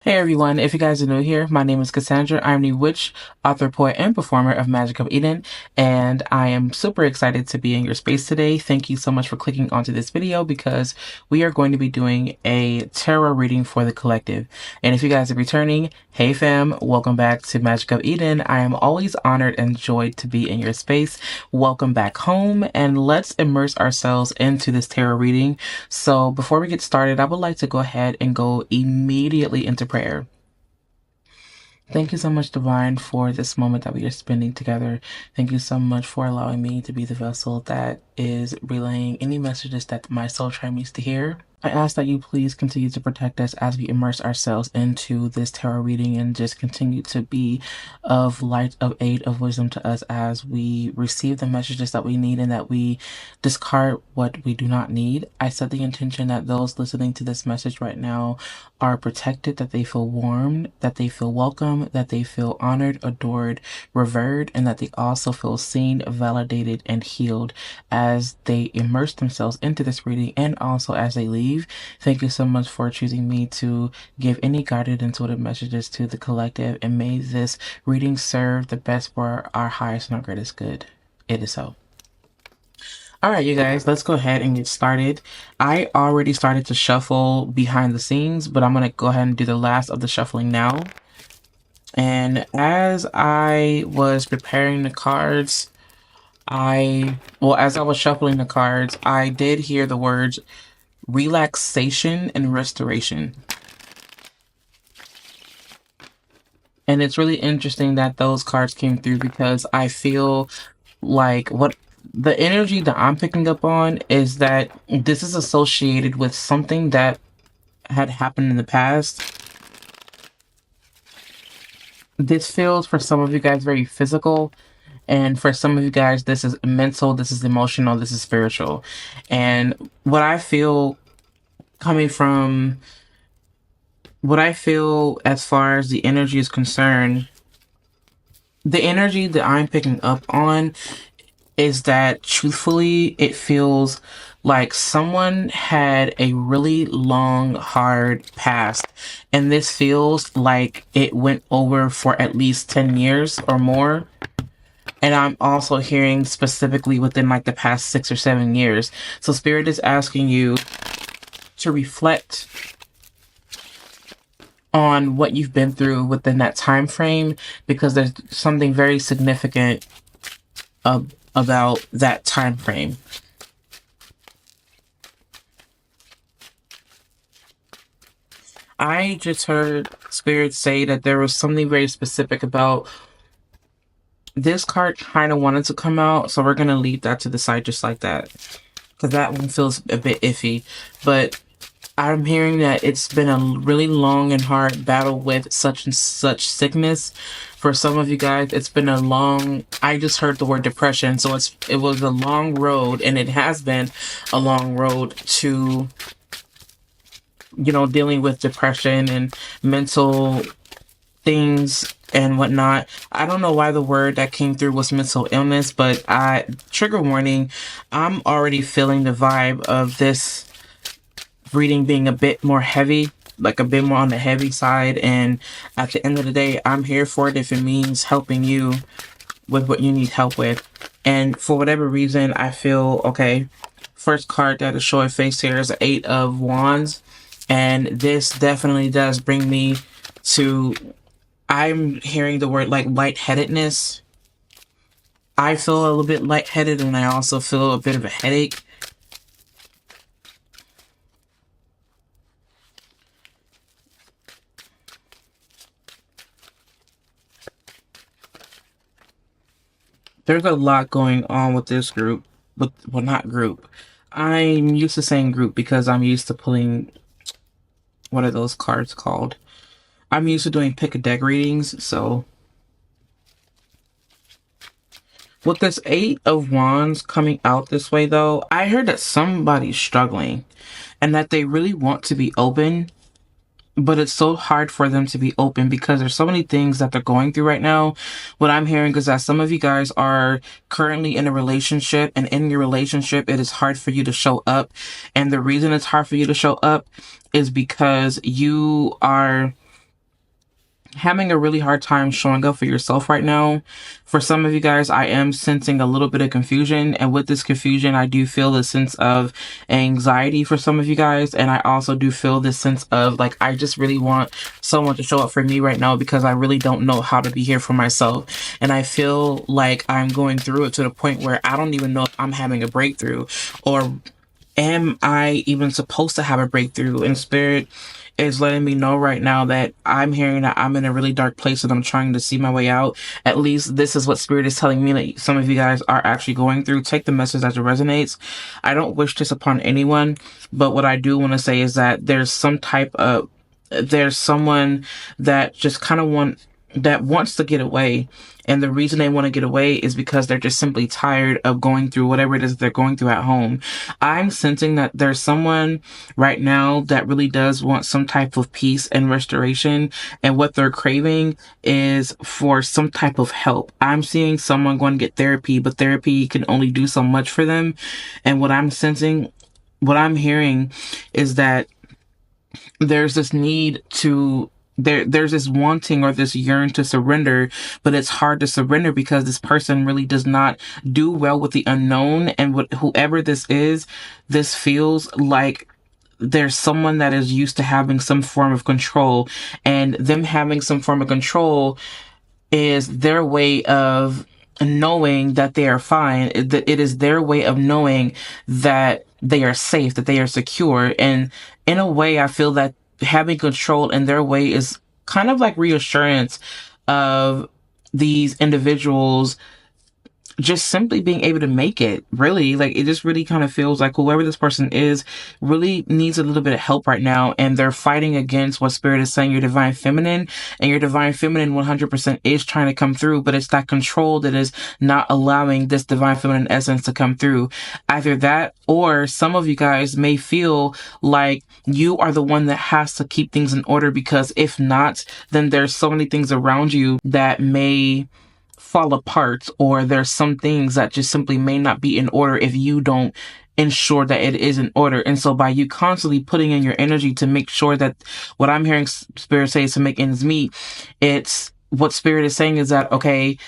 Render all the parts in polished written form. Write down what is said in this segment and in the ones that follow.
Hey everyone, if you guys are new here, my name is Cassandra. I'm the witch, author, poet, and performer of Magic of Eden, and I am super excited to be in your space today. Thank you so much for clicking onto this video because we are going to be doing a tarot reading for the collective. And if you guys are returning, hey fam, welcome back to Magic of Eden. I am always honored and joyed to be in your space. Welcome back home, and let's immerse ourselves into this tarot reading. So before we get started, I would like to go ahead and go immediately into prayer. Thank you so much, Divine, for this moment that we are spending together. Thank you so much for allowing me to be the vessel that is relaying any messages that my soul tribe needs to hear. I ask that you please continue to protect us as we immerse ourselves into this tarot reading and just continue to be of light, of aid, of wisdom to us as we receive the messages that we need and that we discard what we do not need. I set the intention that those listening to this message right now are protected, that they feel warmed, that they feel welcome, that they feel honored, adored, revered, and that they also feel seen, validated, and healed as they immerse themselves into this reading and also as they leave. Thank you so much for choosing me to give any guided intuitive messages to the collective, and may this reading serve the best for our highest and our greatest good. It is so. All right, you guys, let's go ahead and get started. I already started to shuffle behind the scenes, but I'm going to go ahead and do the last of the shuffling now. And as I was preparing the cards, as I was shuffling the cards, I did hear the words relaxation and restoration. And it's really interesting that those cards came through because I feel like what the energy that I'm picking up on is that this is associated with something that had happened in the past. This feels for some of you guys very physical, and for some of you guys this is mental, this is emotional, this is spiritual. And what I feel as far as the energy is concerned, the energy that I'm picking up on is that truthfully it feels like someone had a really long, hard past, and this feels like it went over for at least 10 years or more. And I'm also hearing specifically within like the past 6 or 7 years. So Spirit is asking you to reflect on what you've been through within that time frame, because there's something very significant about that time frame. I just heard Spirit say that there was something very specific about this card kind of wanted to come out, so we're going to leave that to the side just like that, because that one feels a bit iffy. But I'm hearing that it's been a really long and hard battle with such and such sickness. For some of you guys, it's been a long, I just heard the word depression, so it was a long road, and it has been a long road to, dealing with depression and mental things and whatnot. I don't know why the word that came through was mental illness, but trigger warning, I'm already feeling the vibe of this reading being a bit more heavy, like a bit more on the heavy side. And at the end of the day, I'm here for it if it means helping you with what you need help with. And for whatever reason, I feel, okay, first card that is showing face here is 8 of Wands. And this definitely does bring me to, I'm hearing the word like lightheadedness. I feel a little bit lightheaded, and I also feel a bit of a headache. There's a lot going on with this group, well, not group. I'm used to saying group because I'm used to pulling, what are those cards called? I'm used to doing pick a deck readings, so. With this 8 of Wands coming out this way though, I heard that somebody's struggling and that they really want to be open, but it's so hard for them to be open because there's so many things that they're going through right now. What I'm hearing is that some of you guys are currently in a relationship, and in your relationship, it is hard for you to show up. And the reason it's hard for you to show up is because you are having a really hard time showing up for yourself right now. For some of you guys, I am sensing a little bit of confusion. And with this confusion, I do feel a sense of anxiety for some of you guys. And I also do feel this sense of like, I just really want someone to show up for me right now because I really don't know how to be here for myself. And I feel like I'm going through it to the point where I don't even know if I'm having a breakthrough, or am I even supposed to have a breakthrough? And Spirit is letting me know right now that I'm hearing that I'm in a really dark place and I'm trying to see my way out. At least this is what Spirit is telling me that some of you guys are actually going through. Take the message as it resonates. I don't wish this upon anyone, but what I do want to say is that there's someone that just kind of wants to get away. And the reason they want to get away is because they're just simply tired of going through whatever it is they're going through at home. I'm sensing that there's someone right now that really does want some type of peace and restoration. And what they're craving is for some type of help. I'm seeing someone going to get therapy, but therapy can only do so much for them. And what I'm sensing, what I'm hearing is that there's this need to there's this wanting or this yearn to surrender, but it's hard to surrender because this person really does not do well with the unknown. And whoever this is, this feels like there's someone that is used to having some form of control, and them having some form of control is their way of knowing that they are fine. It is their way of knowing that they are safe, that they are secure. And in a way, I feel that having control in their way is kind of like reassurance of these individuals just simply being able to make it. Really, like, it just really kind of feels like whoever this person is really needs a little bit of help right now, and they're fighting against what Spirit is saying, your divine feminine. And your divine feminine 100% is trying to come through, but it's that control that is not allowing this divine feminine essence to come through. Either that, or some of you guys may feel like you are the one that has to keep things in order, because if not, then there's so many things around you that may fall apart, or there's some things that just simply may not be in order if you don't ensure that it is in order. And so by you constantly putting in your energy to make sure that, what I'm hearing Spirit say is to make ends meet, it's what Spirit is saying is that, okay,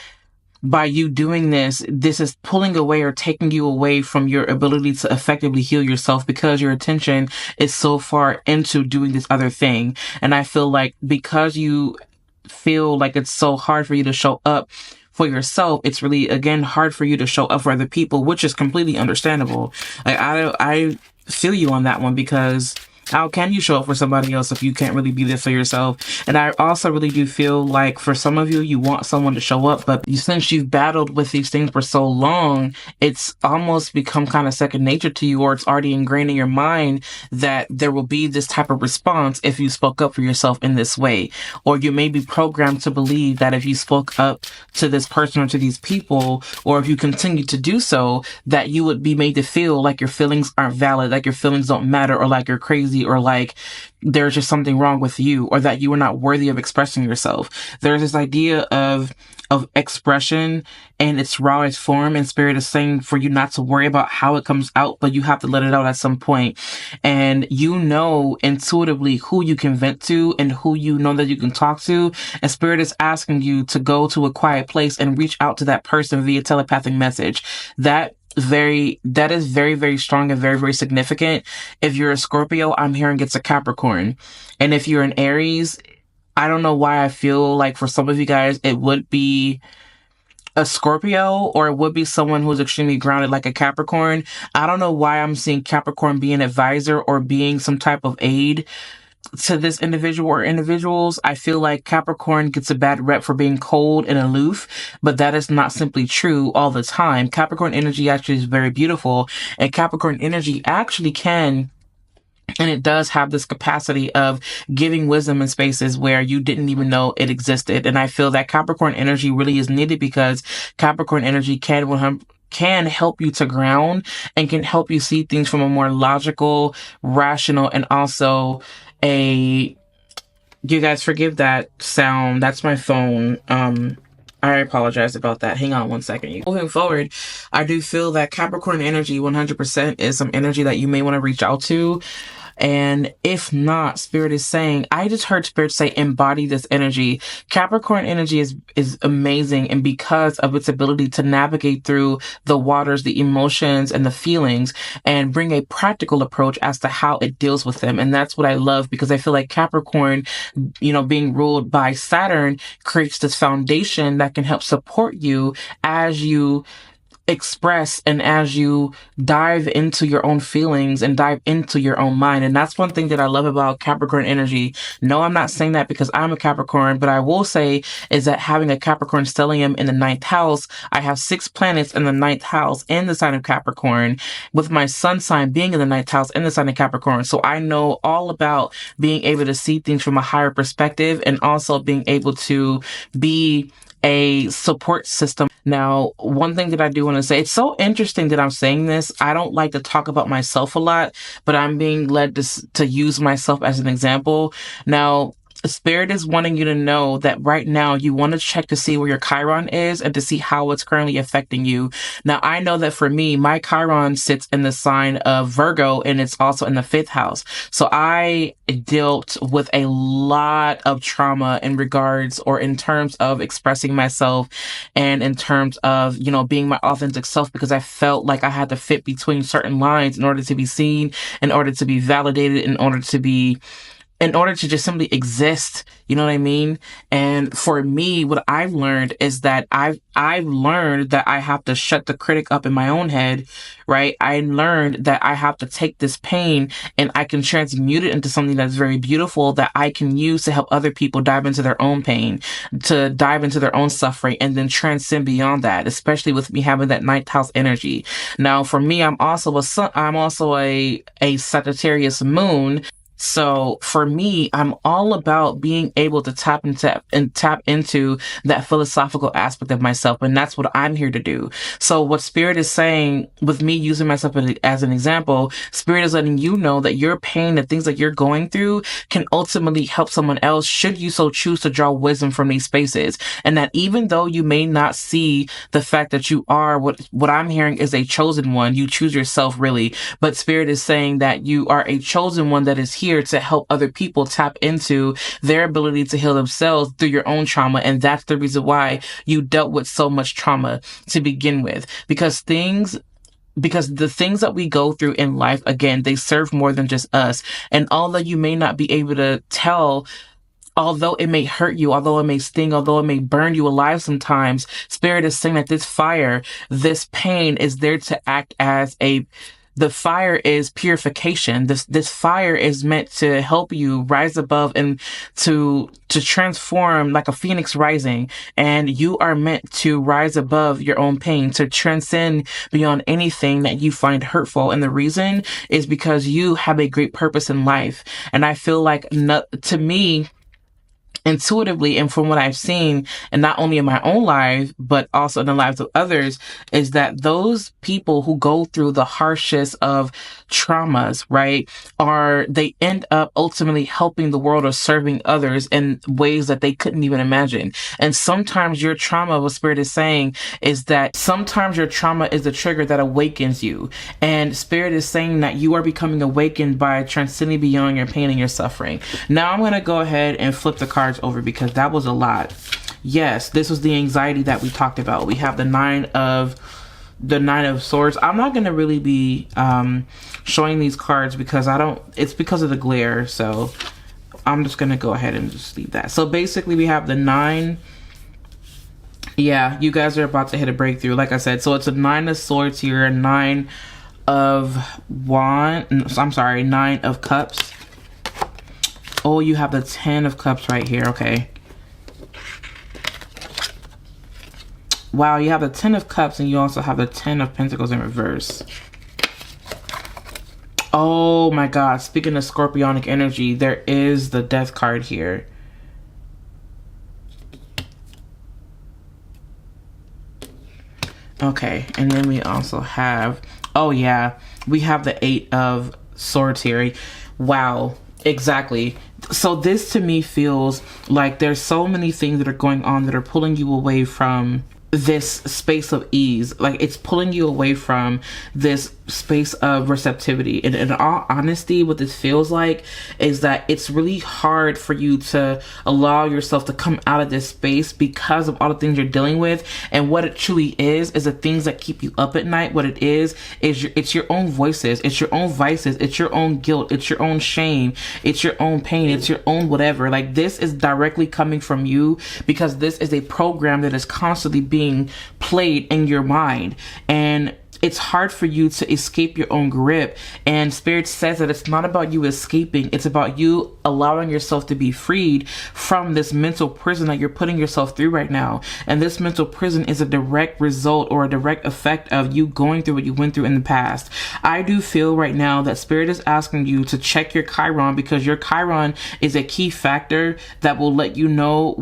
by you doing this, this is pulling away or taking you away from your ability to effectively heal yourself, because your attention is so far into doing this other thing. And I feel like because you feel like it's so hard for you to show up for yourself, it's really, again, hard for you to show up for other people, which is completely understandable. Like, I feel you on that one, because how can you show up for somebody else if you can't really be there for yourself? And I also really do feel like for some of you, you want someone to show up, but since you've battled with these things for so long, it's almost become kind of second nature to you, or it's already ingrained in your mind that there will be this type of response if you spoke up for yourself in this way. Or you may be programmed to believe that if you spoke up to this person or to these people, or if you continue to do so, that you would be made to feel like your feelings aren't valid, like your feelings don't matter, or like you're crazy, or like there's just something wrong with you, or that you are not worthy of expressing yourself. There's this idea of expression in its rawest form, and Spirit is saying for you not to worry about how it comes out, but you have to let it out at some point. And you know intuitively who you can vent to and who you know that you can talk to. And Spirit is asking you to go to a quiet place and reach out to that person via telepathic message. That is very, very strong and very, very significant. If you're a Scorpio, I'm hearing it's a Capricorn. And if you're an Aries, I don't know why I feel like for some of you guys, it would be a Scorpio, or it would be someone who's extremely grounded like a Capricorn. I don't know why I'm seeing Capricorn be an advisor or being some type of aid to this individual or individuals. I feel like Capricorn gets a bad rep for being cold and aloof, but that is not simply true all the time. Capricorn energy actually is very beautiful, and Capricorn energy actually can, and it does have this capacity of giving wisdom in spaces where you didn't even know it existed. And I feel that Capricorn energy really is needed, because Capricorn energy can help you to ground and can help you see things from a more logical, rational, and also you guys forgive that sound. That's my phone. I apologize about that. Hang on one second. Moving forward, I do feel that Capricorn energy 100% is some energy that you may want to reach out to. And if not, Spirit is saying, I just heard Spirit say, embody this energy. Capricorn energy is amazing, and because of its ability to navigate through the waters, the emotions, and the feelings, and bring a practical approach as to how it deals with them. And that's what I love, because I feel like Capricorn, being ruled by Saturn, creates this foundation that can help support you as you express and as you dive into your own feelings and dive into your own mind. And that's one thing that I love about Capricorn energy. No, I'm not saying that because I'm a Capricorn, but I will say is that having a Capricorn stellium in the 9th house, I have 6 planets in the 9th house in the sign of Capricorn, with my sun sign being in the 9th house in the sign of Capricorn. So I know all about being able to see things from a higher perspective, and also being able to be a support system. Now, one thing that I do want to say, it's so interesting that I'm saying this. I don't like to talk about myself a lot, but I'm being led to use myself as an example. Now, Spirit is wanting you to know that right now you want to check to see where your Chiron is and to see how it's currently affecting you. Now, I know that for me, my Chiron sits in the sign of Virgo, and it's also in the 5th house. So I dealt with a lot of trauma in regards, or in terms of expressing myself, and in terms of, being my authentic self, because I felt like I had to fit between certain lines in order to be seen, in order to be validated, in order to just simply exist. You know what I mean? And for me, what I've learned is that I've learned that I have to shut the critic up in my own head, right? I learned that I have to take this pain and I can transmute it into something that's very beautiful that I can use to help other people dive into their own pain, to dive into their own suffering, and then transcend beyond that, especially with me having that 9th house energy. Now, for me, I'm also a Sagittarius moon. So for me, I'm all about being able to tap into that philosophical aspect of myself. And that's what I'm here to do. So what Spirit is saying, with me using myself as an example, Spirit is letting you know that your pain, the things that you're going through, can ultimately help someone else, should you so choose to draw wisdom from these spaces. And that even though you may not see the fact that you are what I'm hearing is a chosen one, you choose yourself really. But Spirit is saying that you are a chosen one that is here to help other people tap into their ability to heal themselves through your own trauma. And that's the reason why you dealt with so much trauma to begin with, because the things that we go through in life, again, they serve more than just us. And although you may not be able to tell, although it may hurt you, although it may sting, although it may burn you alive sometimes, Spirit is saying that this fire, this pain is there to act as the fire is purification. This fire is meant to help you rise above and to transform like a phoenix rising. And you are meant to rise above your own pain, to transcend beyond anything that you find hurtful. And the reason is because you have a great purpose in life. And I feel like, to me, intuitively, and from what I've seen, and not only in my own life, but also in the lives of others, is that those people who go through the harshest of traumas, right, they end up ultimately helping the world or serving others in ways that they couldn't even imagine. And sometimes your trauma, what Spirit is saying, is that sometimes your trauma is the trigger that awakens you. And Spirit is saying that you are becoming awakened by transcending beyond your pain and your suffering. Now I'm going to go ahead and flip the cards over, because that was a lot. Yes, this was the anxiety that we talked about. We have the nine of swords. I'm not going to really be showing these cards because it's because of the glare. So I'm just going to go ahead and just leave that. So basically we have the 9. Yeah, you guys are about to hit a breakthrough, like I said. So it's a 9 of swords here, a 9 of cups. Oh, you have the 10 of cups right here. Okay. Wow, you have the 10 of cups, and you also have the 10 of pentacles in reverse. Oh my God. Speaking of scorpionic energy, there is the death card here. Okay. And then we also have, oh yeah, we have the 8 of swords here. Wow. Exactly. So this to me feels like there's so many things that are going on that are pulling you away from this space of ease. Like it's pulling you away from this space of receptivity. And in all honesty, what this feels like is that it's really hard for you to allow yourself to come out of this space because of all the things you're dealing with. And what it truly is the things that keep you up at night. What it is it's your own voices, it's your own vices, it's your own guilt, it's your own shame, it's your own pain, it's your own whatever. Like, this is directly coming from you because this is a program that is constantly being played in your mind. And it's hard for you to escape your own grip. And Spirit says that it's not about you escaping. It's about you allowing yourself to be freed from this mental prison that you're putting yourself through right now. And this mental prison is a direct result or a direct effect of you going through what you went through in the past. I do feel right now that Spirit is asking you to check your Chiron, because your Chiron is a key factor that will let you know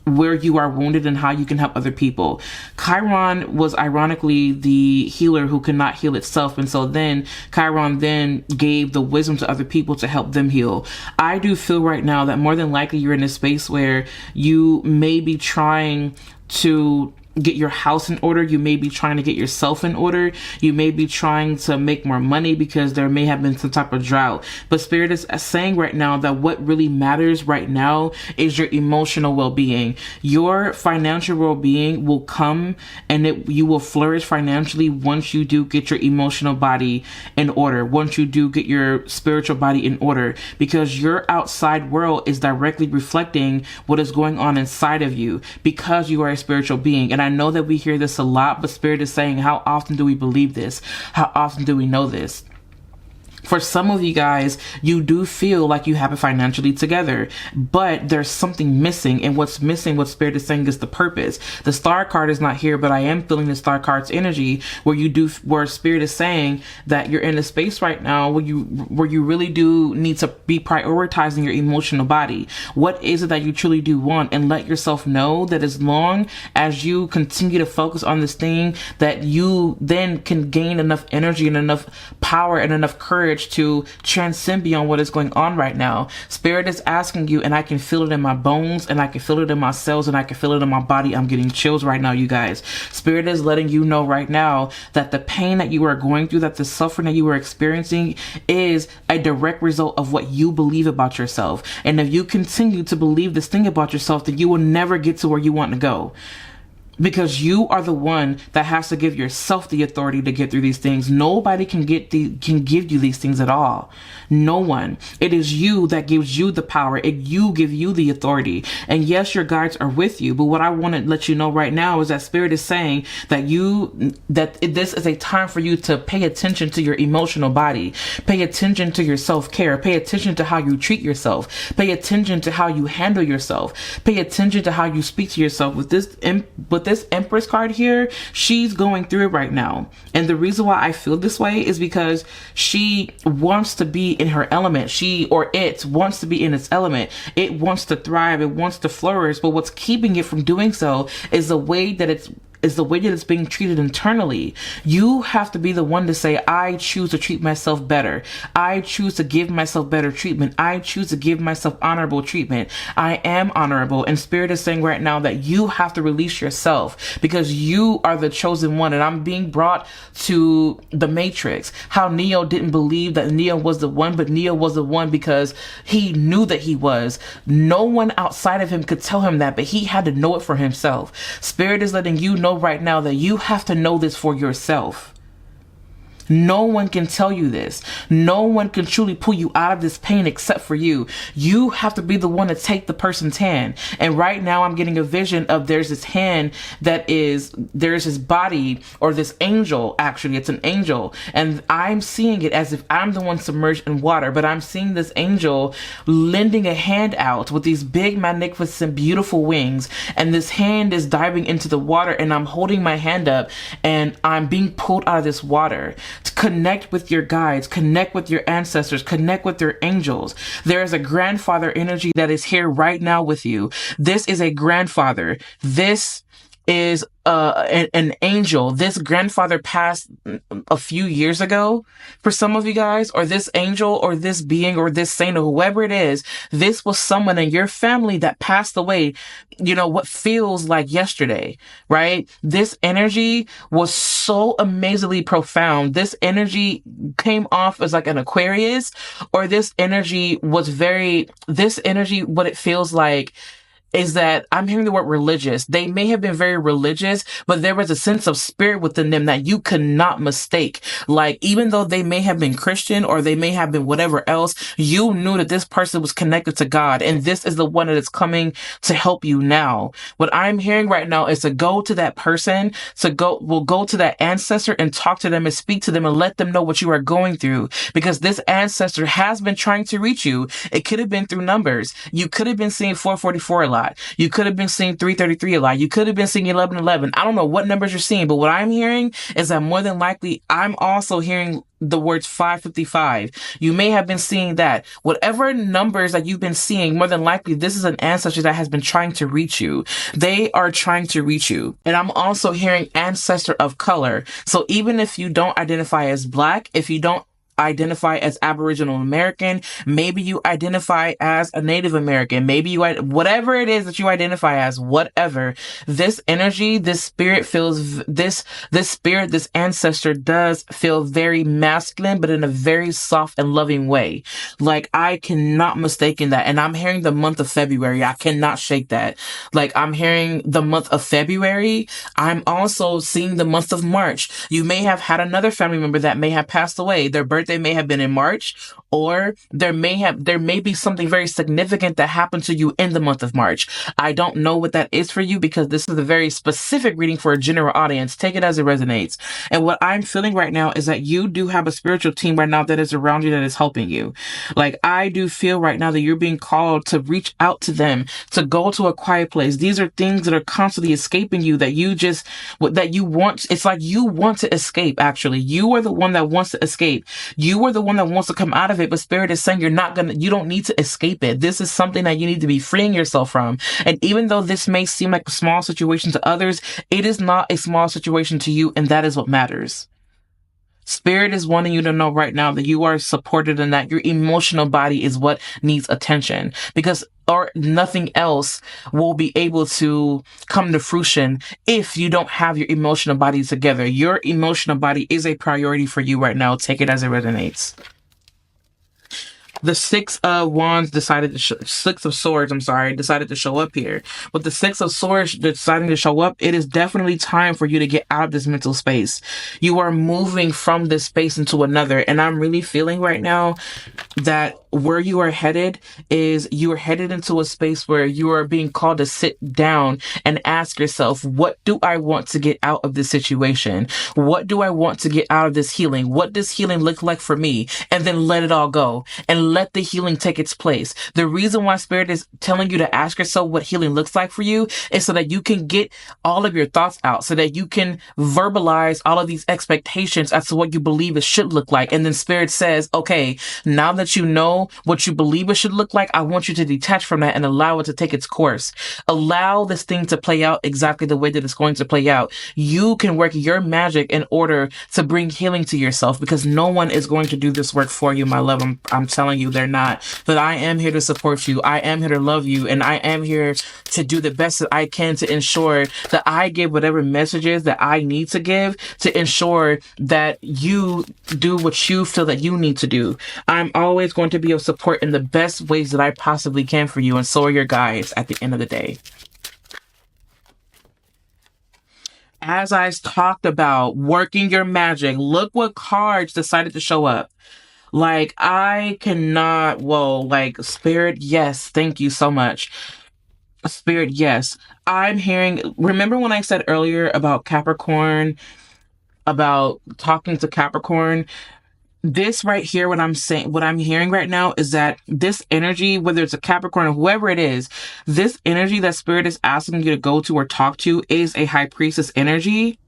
where you are wounded and how you can help other people. Chiron was ironically the healer who could not heal itself. And so then Chiron then gave the wisdom to other people to help them heal. I do feel right now that more than likely you're in a space where you may be trying to get your house in order. You may be trying to get yourself in order. You may be trying to make more money because there may have been some type of drought. But Spirit is saying right now that what really matters right now is your emotional well-being. Your financial well-being will come, and you will flourish financially once you do get your emotional body in order, once you do get your spiritual body in order, because your outside world is directly reflecting what is going on inside of you, because you are a spiritual being. And I know that we hear this a lot, but Spirit is saying, how often do we believe this? How often do we know this? For some of you guys, you do feel like you have it financially together, but there's something missing. And what's missing, what Spirit is saying, is the purpose. The star card is not here, but I am feeling the star card's energy where Spirit is saying that you're in a space right now where you really do need to be prioritizing your emotional body. What is it that you truly do want? And let yourself know that as long as you continue to focus on this thing, that you then can gain enough energy and enough power and enough courage to transcend beyond what is going on right now. Spirit is asking you, and I can feel it in my bones, and I can feel it in my cells, and I can feel it in my body. I'm getting chills right now, you guys. Spirit is letting you know right now that the pain that you are going through, that the suffering that you are experiencing, is a direct result of what you believe about yourself. And if you continue to believe this thing about yourself, then you will never get to where you want to go. Because you are the one that has to give yourself the authority to get through these things. Nobody can give you these things at all. No one. It is you that gives you the power. You give you the authority. And yes, your guides are with you. But what I want to let you know right now is that Spirit is saying that this is a time for you to pay attention to your emotional body. Pay attention to your self-care. Pay attention to how you treat yourself. Pay attention to how you handle yourself. Pay attention to how you speak to yourself. With this Empress card here, she's going through it right now. And the reason why I feel this way is because she wants to be in her element. It wants to be in its element. It wants to thrive. It wants to flourish. But what's keeping it from doing so is the way that it's being treated internally. You have to be the one to say, I choose to treat myself better. I choose to give myself better treatment. I choose to give myself honorable treatment. I am honorable. And Spirit is saying right now that you have to release yourself, because you are the chosen one. And I'm being brought to the Matrix. How Neo didn't believe that Neo was the one, but Neo was the one because he knew that he was. No one outside of him could tell him that, but he had to know it for himself. Spirit is letting you know right now that you have to know this for yourself. No one can tell you this. No one can truly pull you out of this pain except for you. You have to be the one to take the person's hand. And right now I'm getting a vision of there's this hand there's this body, or this angel. Actually, it's an angel. And I'm seeing it as if I'm the one submerged in water, but I'm seeing this angel lending a hand out with these big, magnificent, beautiful wings. And this hand is diving into the water, and I'm holding my hand up, and I'm being pulled out of this water. To connect with your guides, connect with your ancestors, connect with your angels. There is a grandfather energy that is here right now with you. This is a grandfather. This is an angel. This grandfather passed a few years ago for some of you guys, or this angel or this being or this saint or whoever it is. This was someone in your family that passed away, what feels like yesterday, right? This energy was so amazingly profound. This energy came off as like an Aquarius, or this energy, what it feels like is that I'm hearing the word religious. They may have been very religious, but there was a sense of spirit within them that you could not mistake. Like, even though they may have been Christian or they may have been whatever else, you knew that this person was connected to God, and this is the one that is coming to help you now. What I'm hearing right now is to go to that person, we'll go to that ancestor and talk to them and speak to them and let them know what you are going through, because this ancestor has been trying to reach you. It could have been through numbers. You could have been seeing 444 a lot. You could have been seeing 333 a lot. You could have been seeing 1111. I don't know what numbers you're seeing, but what I'm hearing is that more than likely, I'm also hearing the words 555. You may have been seeing that. Whatever numbers that you've been seeing, more than likely, this is an ancestor that has been trying to reach you. They are trying to reach you. And I'm also hearing ancestor of color. So even if you don't identify as Black, if you don't identify as Aboriginal American, maybe you identify as a Native American, maybe whatever it is that you identify as, whatever, this energy, this spirit feels, this spirit, this ancestor does feel very masculine, but in a very soft and loving way. Like, I cannot mistake that. And I'm hearing the month of February. I cannot shake that. Like, I'm hearing the month of February. I'm also seeing the month of March. You may have had another family member that may have passed away. Their birthday may have been in March, or there may be something very significant that happened to you in the month of March. I don't know what that is for you, because this is a very specific reading for a general audience. Take it as it resonates. And what I'm feeling right now is that you do have a spiritual team right now that is around you, that is helping you. Like, I do feel right now that you're being called to reach out to them, to go to a quiet place. These are things that are constantly escaping you, that you want. It's like you want to escape, actually. You are the one that wants to escape. You are the one that wants to come out of it, but Spirit is saying you don't need to escape it. This is something that you need to be freeing yourself from. And even though this may seem like a small situation to others, it is not a small situation to you, and that is what matters. Spirit is wanting you to know right now that you are supported and that your emotional body is what needs attention, because or nothing else will be able to come to fruition if you don't have your emotional body together. Your emotional body is a priority for you right now. Take it as it resonates. The Six of Swords, decided to show up here. With the Six of Swords deciding to show up, it is definitely time for you to get out of this mental space. You are moving from this space into another. And I'm really feeling right now that where you are headed is you are headed into a space where you are being called to sit down and ask yourself, what do I want to get out of this situation? What do I want to get out of this healing? What does healing look like for me? And then let it all go and let the healing take its place. The reason why Spirit is telling you to ask yourself what healing looks like for you is so that you can get all of your thoughts out, so that you can verbalize all of these expectations as to what you believe it should look like. And then Spirit says, okay, now that you know what you believe it should look like, I want you to detach from that and allow it to take its course. Allow this thing to play out exactly the way that it's going to play out. You can work your magic in order to bring healing to yourself, because no one is going to do this work for you, my love. I'm telling you, they're not. But I am here to support you. I am here to love you. And I am here to do the best that I can to ensure that I give whatever messages that I need to give to ensure that you do what you feel that you need to do. I'm always going to be of support in the best ways that I possibly can for you, and so are your guides at the end of the day. As I talked about working your magic, look what cards decided to show up. Like, I cannot, like, Spirit, yes, thank you so much. Spirit, yes. I'm hearing, remember when I said earlier about Capricorn, about talking to Capricorn? This right here, what I'm hearing right now is that this energy, whether it's a Capricorn or whoever it is, this energy that Spirit is asking you to go to or talk to is a High Priestess energy.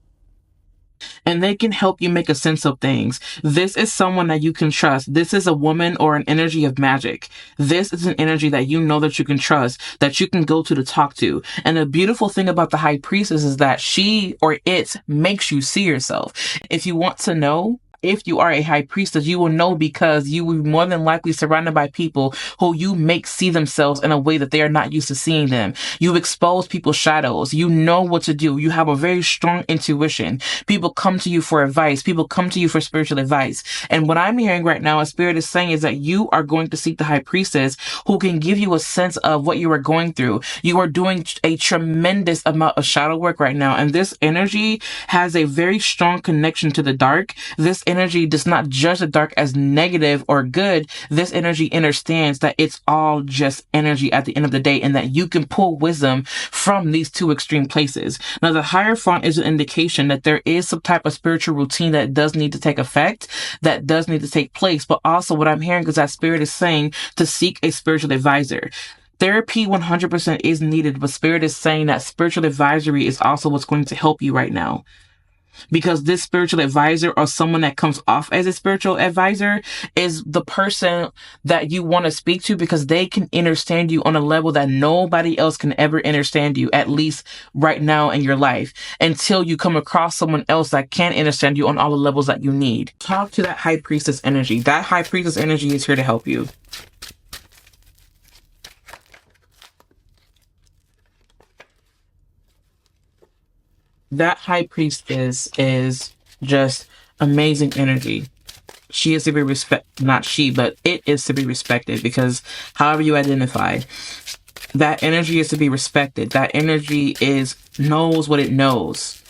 and they can help you make a sense of things. This is someone that you can trust. This is a woman or an energy of magic. This is an energy that you know that you can trust, that you can go to talk to. And the beautiful thing about the high priestess is that she or it makes you see yourself. If you want to know, if you are a high priestess, you will know because you will be more than likely surrounded by people who you make see themselves in a way that they are not used to seeing them. You expose people's shadows. You know what to do. You have a very strong intuition. People come to you for advice. People come to you for spiritual advice. And what I'm hearing right now, as Spirit is saying, is that you are going to seek the high priestess who can give you a sense of what you are going through. You are doing a tremendous amount of shadow work right now. And this energy has a very strong connection to the dark. This energy does not judge the dark as negative or good. This energy understands that it's all just energy at the end of the day, and that you can pull wisdom from these two extreme places. Now, the Hierophant is an indication that there is some type of spiritual routine that does need to take effect, that does need to take place. But also what I'm hearing is that Spirit is saying to seek a spiritual advisor. Therapy 100% is needed, but Spirit is saying that spiritual advisory is also what's going to help you right now. Because this spiritual advisor, or someone that comes off as a spiritual advisor, is the person that you want to speak to, because they can understand you on a level that nobody else can ever understand you, at least right now in your life, until you come across someone else that can understand you on all the levels that you need. Talk to that high priestess energy. That high priestess energy is here to help you. That high priestess is just amazing energy. She is to be not she, but it is to be respected, because however you identify, that energy is to be respected. That energy knows what it knows.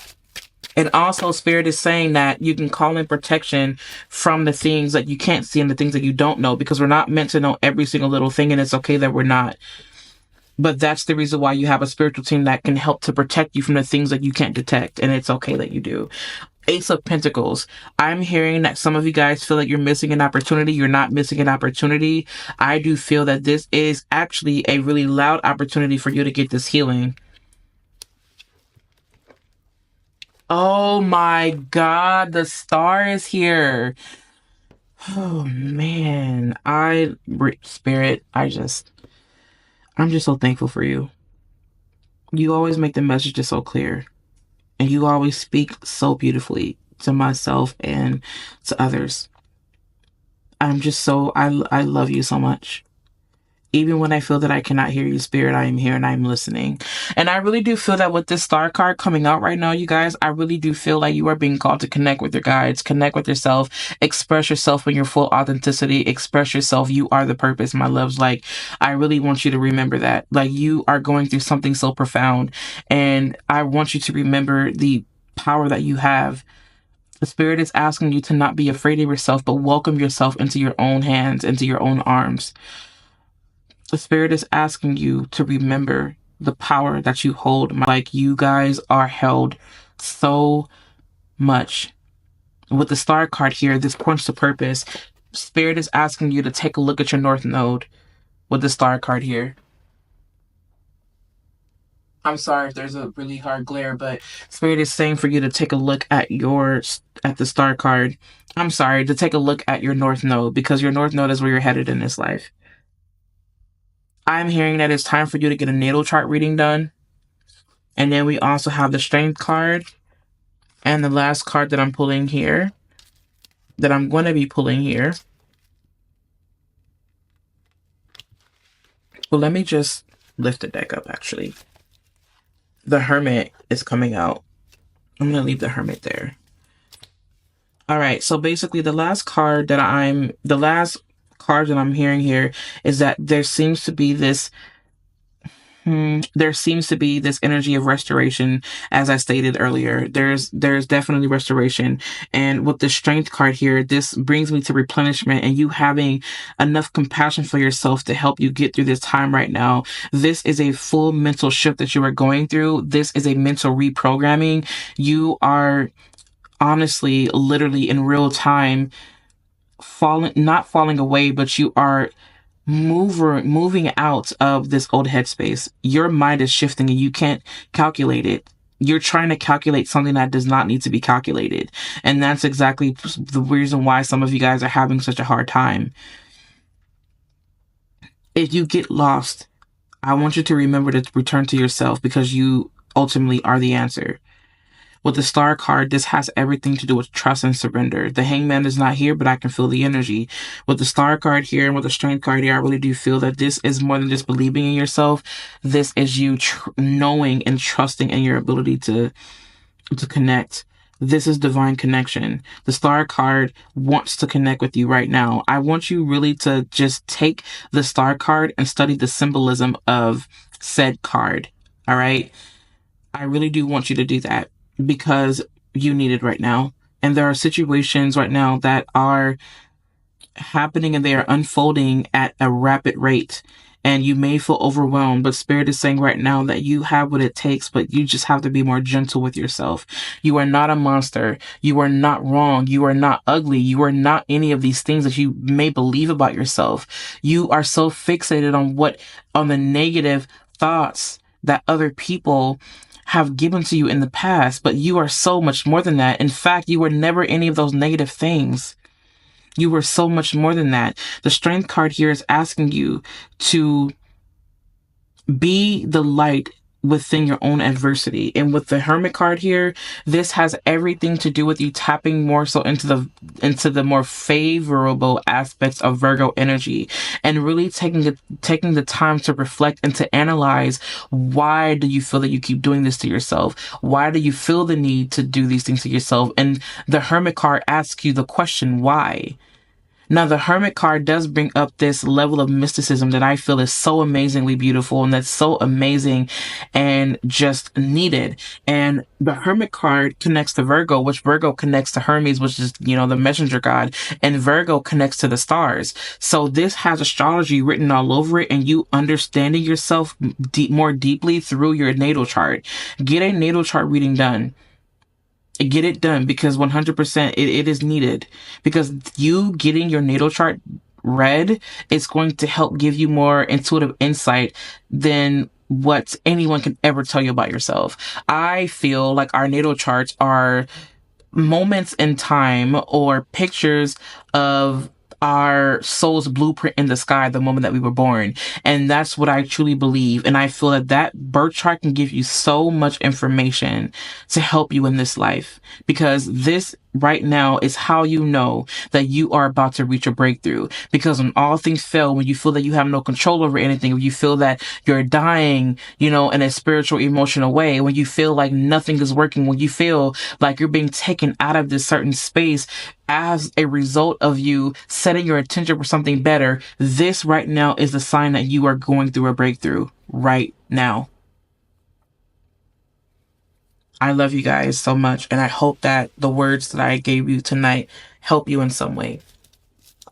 And also Spirit is saying that you can call in protection from the things that you can't see and the things that you don't know, because we're not meant to know every single little thing, and it's okay that we're not. But that's the reason why you have a spiritual team that can help to protect you from the things that you can't detect. And it's okay that you do. Ace of Pentacles. I'm hearing that some of you guys feel like you're missing an opportunity. You're not missing an opportunity. I do feel that this is actually a really loud opportunity for you to get this healing. Oh my God, the star is here. Oh man, Spirit, I'm just so thankful for you. You always make the messages so clear, and you always speak so beautifully to myself and to others. I'm just I love you so much. Even when I feel that I cannot hear you, Spirit, I am here and I'm listening. And I really do feel that with this star card coming out right now, you guys, I really do feel like you are being called to connect with your guides, connect with yourself, express yourself in your full authenticity, express yourself. You are the purpose, my loves. Like, I really want you to remember that. Like, you are going through something so profound, and I want you to remember the power that you have. The Spirit is asking you to not be afraid of yourself, but welcome yourself into your own hands, into your own arms. The Spirit is asking you to remember the power that you hold. Like, you guys are held so much. With the star card here, this points to purpose. Spirit is asking you to take a look at your North Node with the star card here. I'm sorry if there's a really hard glare, but Spirit is saying for you to take a look at the star card. I'm sorry, to take a look at your North Node, because your North Node is where you're headed in this life. I'm hearing that it's time for you to get a natal chart reading done. And then we also have the Strength card. And the last card that I'm pulling here, that I'm going to be pulling here. Well, let me just lift the deck up, actually. The Hermit is coming out. I'm going to leave the Hermit there. All right, so basically the last card that I'm hearing here is that there seems to be this energy of restoration. As I stated earlier, there's definitely restoration. And with the Strength card here, this brings me to replenishment and you having enough compassion for yourself to help you get through this time right now. This is a full mental shift that you are going through. This is a mental reprogramming. You are honestly, literally in real time, not falling away, but you are moving out of this old headspace. Your mind is shifting and you can't calculate it. You're trying to calculate something that does not need to be calculated. And that's exactly the reason why some of you guys are having such a hard time. If you get lost, I want you to remember to return to yourself, because you ultimately are the answer. With the Star card, this has everything to do with trust and surrender. The Hangman is not here, but I can feel the energy. With the Star card here and with the Strength card here, I really do feel that this is more than just believing in yourself. This is you knowing and trusting in your ability to connect. This is divine connection. The Star card wants to connect with you right now. I want you really to just take the Star card and study the symbolism of said card. All right? I really do want you to do that, because you need it right now. And there are situations right now that are happening and they are unfolding at a rapid rate. And you may feel overwhelmed, but Spirit is saying right now that you have what it takes, but you just have to be more gentle with yourself. You are not a monster. You are not wrong. You are not ugly. You are not any of these things that you may believe about yourself. You are so fixated on the negative thoughts that other people have given to you in the past, but you are so much more than that. In fact, you were never any of those negative things. You were so much more than that. The Strength card here is asking you to be the light within your own adversity. And with the Hermit card here, this has everything to do with you tapping more so into the more favorable aspects of Virgo energy, and really taking the time to reflect and to analyze, why do you feel that you keep doing this to yourself? Why do you feel the need to do these things to yourself? And the Hermit card asks you the question, why? Now, the Hermit card does bring up this level of mysticism that I feel is so amazingly beautiful, and that's so amazing and just needed. And the Hermit card connects to Virgo, which Virgo connects to Hermes, which is, the messenger god, and Virgo connects to the stars. So this has astrology written all over it, and you understanding yourself more deeply through your natal chart. Get a natal chart reading done. Get it done, because 100% it is needed, because you getting your natal chart read is going to help give you more intuitive insight than what anyone can ever tell you about yourself. I feel like our natal charts are moments in time or pictures of our soul's blueprint in the sky the moment that we were born. And that's what I truly believe. And I feel that birth chart can give you so much information to help you in this life, because this right now is how you know that you are about to reach a breakthrough. Because when all things fail, when you feel that you have no control over anything, when you feel that you're dying, in a spiritual, emotional way, when you feel like nothing is working, when you feel like you're being taken out of this certain space as a result of you setting your attention for something better, this right now is the sign that you are going through a breakthrough right now. I love you guys so much, and I hope that the words that I gave you tonight help you in some way.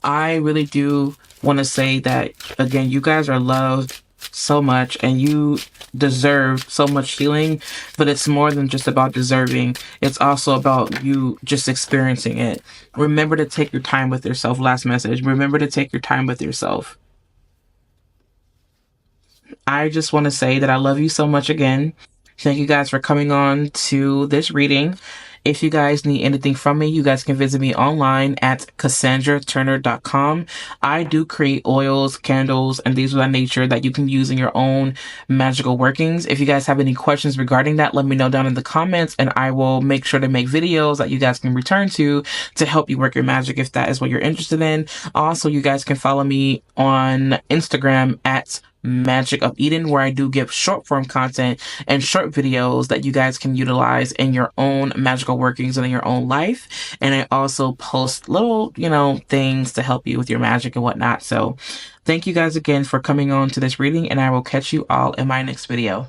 I really do want to say that, again, you guys are loved so much, and you deserve so much healing, but it's more than just about deserving. It's also about you just experiencing it. Remember to take your time with yourself. Last message. Remember to take your time with yourself. I just want to say that I love you so much again. Thank you guys for coming on to this reading. If you guys need anything from me, you guys can visit me online at CassandraTurner.com. I do create oils, candles, and things of that nature that you can use in your own magical workings. If you guys have any questions regarding that, let me know down in the comments, and I will make sure to make videos that you guys can return to help you work your magic if that is what you're interested in. Also, you guys can follow me on Instagram at Magic of Eden, where I do give short form content and short videos that you guys can utilize in your own magical workings and in your own life. And I also post little, things to help you with your magic and whatnot. So thank you guys again for coming on to this reading, and I will catch you all in my next video.